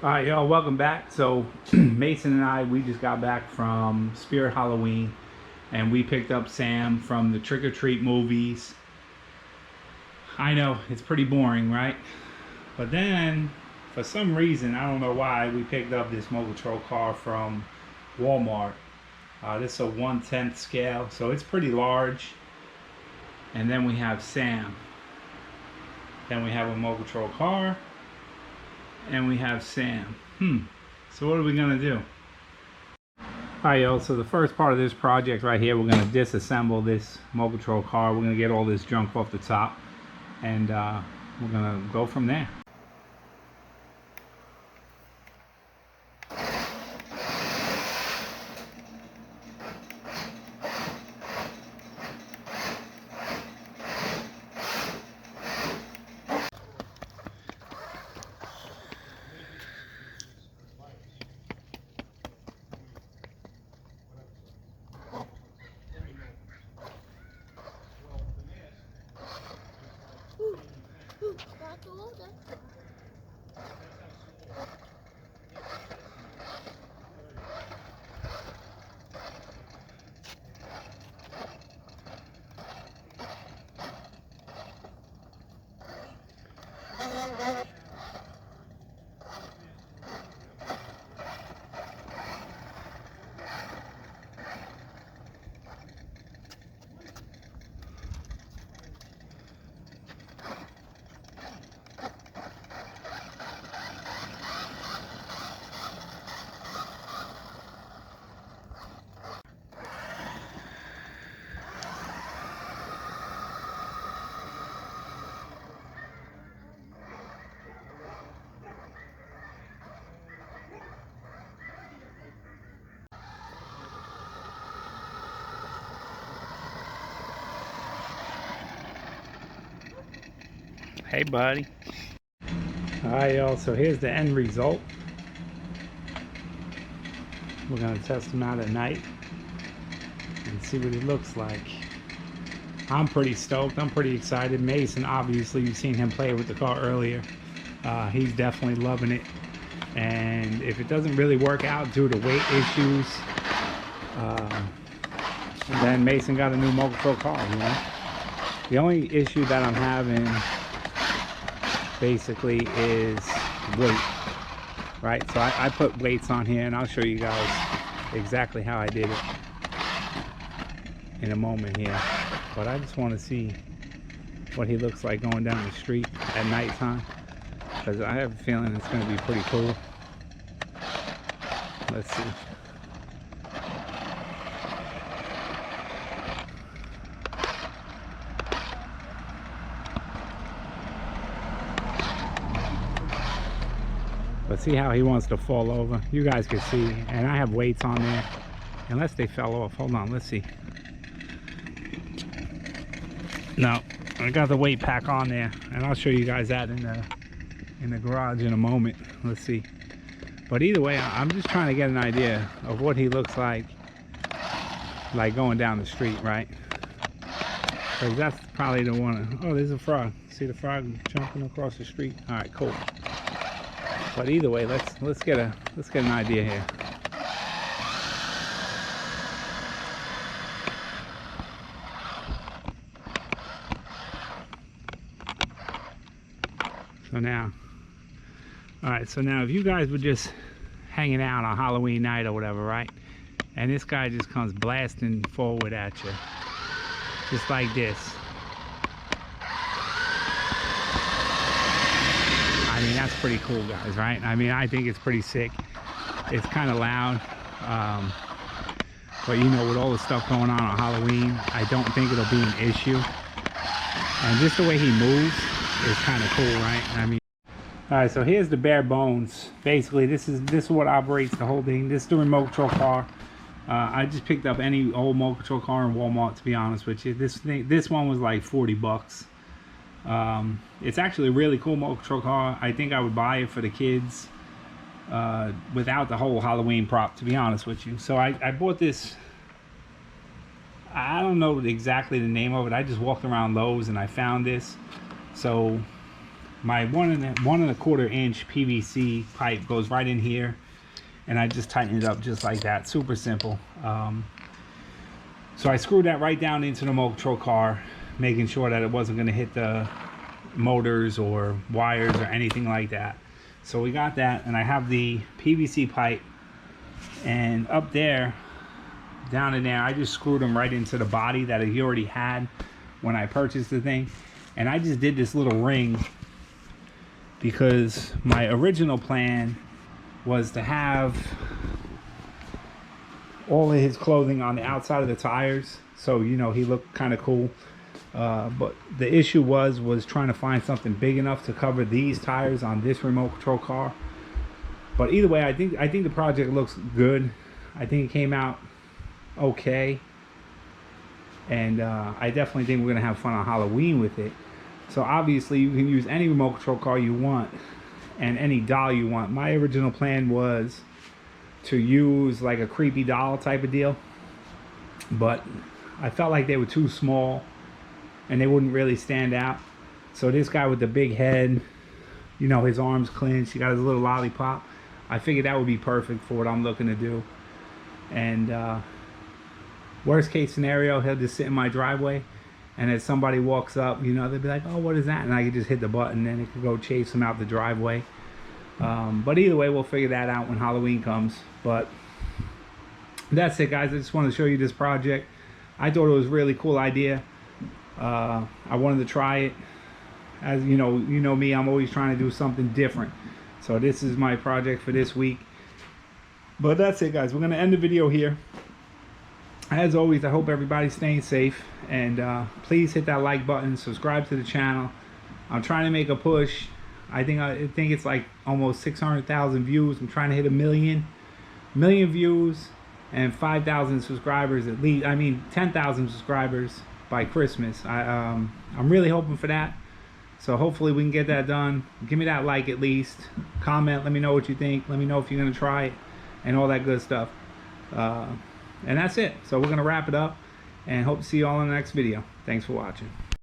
All right, y'all, welcome back. So Mason and I, we just got back from Spirit Halloween, and we picked up Sam from the Trick or Treat movies. I know, it's pretty boring, right? But then, for some reason, I don't know why, we picked up this Mole Patrol car from Walmart. This is a 1/10 scale, so it's pretty large. And then we have Sam. Then we have a Mole Patrol car, and we have Sam. So what are we gonna do? Alright, y'all, so the first part of this project right here, we're going to disassemble this Mole Patrol car. We're going to get all this junk off the top, and we're going to go from there. Hey, buddy. Alright, y'all, so here's the end result. We're going to test him out at night and see what he looks like. I'm pretty stoked. I'm pretty excited. Mason, obviously, you've seen him play with the car earlier. He's definitely loving it. And if it doesn't really work out due to weight issues, then Mason got a new Mole Patrol car, you know? The only issue that I'm having basically is weight, right? So I put weights on here, and I'll show you guys exactly how I did it in a moment here. But I just want to see what he looks like going down the street at nighttime, because I have a feeling it's going to be pretty cool. Let's see. But see how he wants to fall over? You guys can see, and I have weights on there. Unless they fell off. Hold on, let's see. No, I got the weight pack on there, and I'll show you guys that in the garage in a moment. Let's see. But either way, I'm just trying to get an idea of what he looks like going down the street, right? Because that's probably the one. Oh, there's a frog. See the frog jumping across the street? All right, cool. But either way, let's get an idea here. So now, all right. So now, if you guys were just hanging out on Halloween night or whatever, right? And this guy just comes blasting forward at you, just like this. I mean, that's pretty cool, guys, right? I mean, I think it's pretty sick. It's kind of loud, but you know, with all the stuff going on Halloween, I don't think it'll be an issue. And just the way he moves is kind of cool, right? I mean, all right, so here's the bare bones. Basically, this is what operates the whole thing. This is the remote control car. I just picked up any old Mole Patrol car in Walmart, to be honest with you. This one was like 40 bucks. It's actually a really cool Mole Patrol car. I think I would buy it for the kids without the whole Halloween prop, to be honest with you. So I bought this. I don't know exactly the name of it. I just walked around Lowe's and I found this. So my 1 1/4 inch PVC pipe goes right in here, and I just tighten it up just like that. Super simple. So I screwed that right down into the remote control car, making sure that it wasn't going to hit the motors or wires or anything like that. So we got that, and I have the PVC pipe, and up there, down in there, I just screwed them right into the body that he already had when I purchased the thing. And I just did this little ring because my original plan was to have all of his clothing on the outside of the tires, so you know he looked kind of cool. But the issue was trying to find something big enough to cover these tires on this remote control car. But either way, I think the project looks good. I think it came out okay, and I definitely think we're gonna have fun on Halloween with it. So obviously you can use any remote control car you want and any doll you want. My original plan was to use like a creepy doll type of deal, but I felt like they were too small and they wouldn't really stand out. So this guy with the big head, you know, his arms clenched, he got his little lollipop, I figured that would be perfect for what I'm looking to do. And worst case scenario, he'll just sit in my driveway, and if somebody walks up, you know, they'll be like, oh, what is that? And I can just hit the button and it could go chase him out the driveway. But either way, we'll figure that out when Halloween comes. But that's it, guys. I just wanted to show you this project. I thought it was a really cool idea. I wanted to try it. As you know me, I'm always trying to do something different. So this is my project for this week. But that's it, guys. We're going to end the video here. As always, I hope everybody's staying safe. And please hit that like button. Subscribe to the channel. I'm trying to make a push. I think it's like almost 600,000 views. I'm trying to hit a million views and 5,000 subscribers at least. I mean 10,000 subscribers by Christmas. I'm really hoping for that. So hopefully we can get that done. Give me that like at least. Comment. Let me know what you think. Let me know if you're gonna try it and all that good stuff. And that's it. So we're gonna wrap it up and hope to see you all in the next video. Thanks for watching.